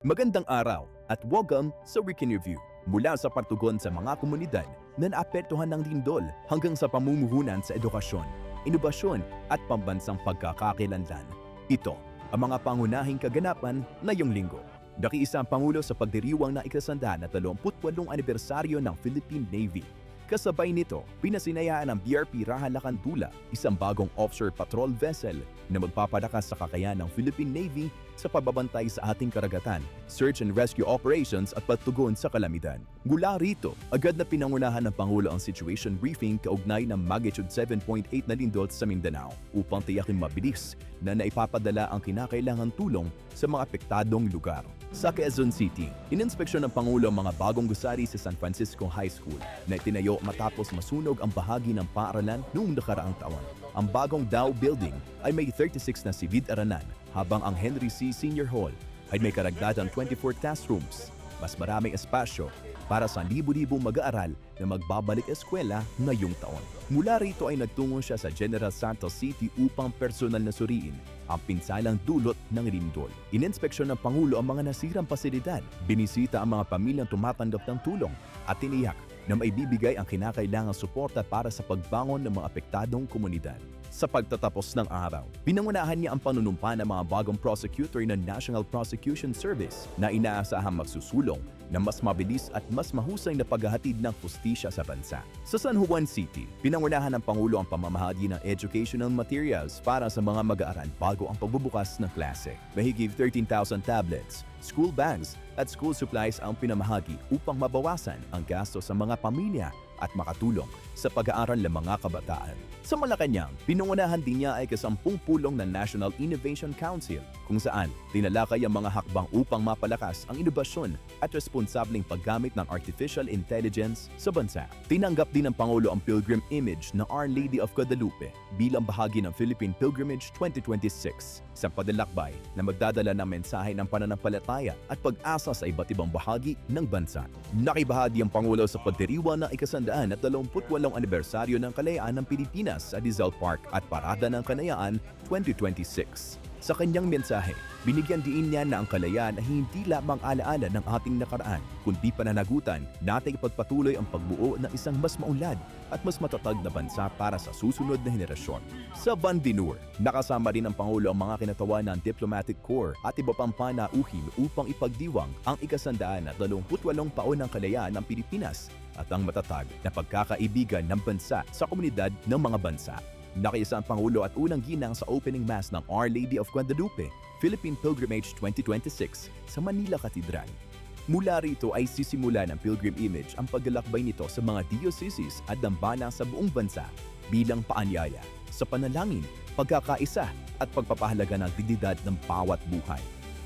Magandang araw at welcome sa Weekend Review. Mula sa pagtugon sa mga komunidad na naapektuhan ng lindol hanggang sa pamumuhunan sa edukasyon, inobasyon at pambansang pagkakakilanlan. Ito ang mga pangunahing kaganapan ngayong linggo. Nakiisa ang Pangulo sa pagdiriwang na ika-128 anibersaryo ng Philippine Navy. Kasabay nito, pinasinayaan ng BRP Rahalakan Tula, isang bagong offshore patrol vessel na magpapalakas sa kakayahan ng Philippine Navy sa pagbabantay sa ating karagatan, search and rescue operations at pagtugon sa kalamidad. Mula rito, agad na pinangunahan ng Pangulo ang situation briefing kaugnay ng magnitude 7.8 na lindol sa Mindanao upang tiyakin mabilis na naipapadala ang kinakailangang tulong sa mga apektadong lugar. Sa Quezon City, ininspeksyon ng Pangulo ang mga bagong gusali sa San Francisco High School na itinayo matapos masunog ang bahagi ng paaralan noong nakaraang taon. Ang bagong Dow Building ay may 36 na silid-aralan habang ang Henry C. Senior Hall ay may karagdagang 24 classrooms. Mas maraming espasyo para sa libu-libong mag-aaral na magbabalik eskwela ngayong taon. Mula rito ay nagtungo siya sa General Santos City upang personal na suriin ang pinsalang dulot ng lindol. Ininspeksyon ng Pangulo ang mga nasirang pasilidad, binisita ang mga pamilyang tumatanggap ng tulong at tiniyak na maibibigay ang kinakailangang suporta para sa pagbangon ng mga apektadong komunidad. Sa pagtatapos ng araw, pinangunahan niya ang panunumpa ng mga bagong prosecutor ng National Prosecution Service na inaasahang magsusulong ng mas mabilis at mas mahusay na paghahatid ng hustisya sa bansa. Sa San Juan City, pinangunahan ng Pangulo ang pamamahagi ng educational materials para sa mga mag-aaral bago ang pagbubukas ng klase. Mahigit 13,000 tablets, school bags at school supplies ang pinamahagi upang mabawasan ang gasto sa mga pamilya at makatulong sa pag-aaral ng mga kabataan. Sa Malacanang, pinangunahan din niya ay 10 pulong ng National Innovation Council kung saan tinalakay ang mga hakbang upang mapalakas ang inobasyon at responsableng paggamit ng artificial intelligence sa bansa. Tinanggap din ng Pangulo ang pilgrim image ng Our Lady of Guadalupe bilang bahagi ng Philippine Pilgrimage 2026, isang padalakbay na magdadala ng mensahe ng pananampalataya at pag-asa sa iba't ibang bahagi ng bansa. Nakibahagi ang Pangulo sa pagdiriwang ng ika-128 anibersaryo ng Kalayaan ng Pilipinas sa Rizal Park at Parada ng Kalayaan 2026. Sa kanyang mensahe, binigyan diin niya na ang kalayaan ay hindi lamang alaala ng ating nakaraan, kundi pananagutan nating ipagpatuloy ang pagbuo ng isang mas maunlad at mas matatag na bansa para sa susunod na henerasyon. Sa Van Vinur, nakasama rin ng Pangulo ang mga kinatawan ng Diplomatic Corps at iba pang panauhin upang ipagdiwang ang ika-128 taon ng kalayaan ng Pilipinas at ang matatag na pagkakaibigan ng bansa sa komunidad ng mga bansa. Nakiisa ang Pangulo at unang ginang sa opening mass ng Our Lady of Guadalupe, Philippine Pilgrimage 2026 sa Manila Cathedral. Mula rito ay sisimula ng pilgrim image ang paglalakbay nito sa mga dioceses at dambana sa buong bansa bilang paanyaya sa panalangin, pagkakaisa at pagpapahalaga ng dignidad ng bawat buhay.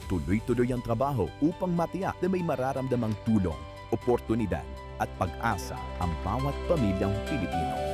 Tuloy-tuloy ang trabaho upang matiyak na may mararamdamang tulong, oportunidad at pag-asa ang bawat pamilyang Pilipino.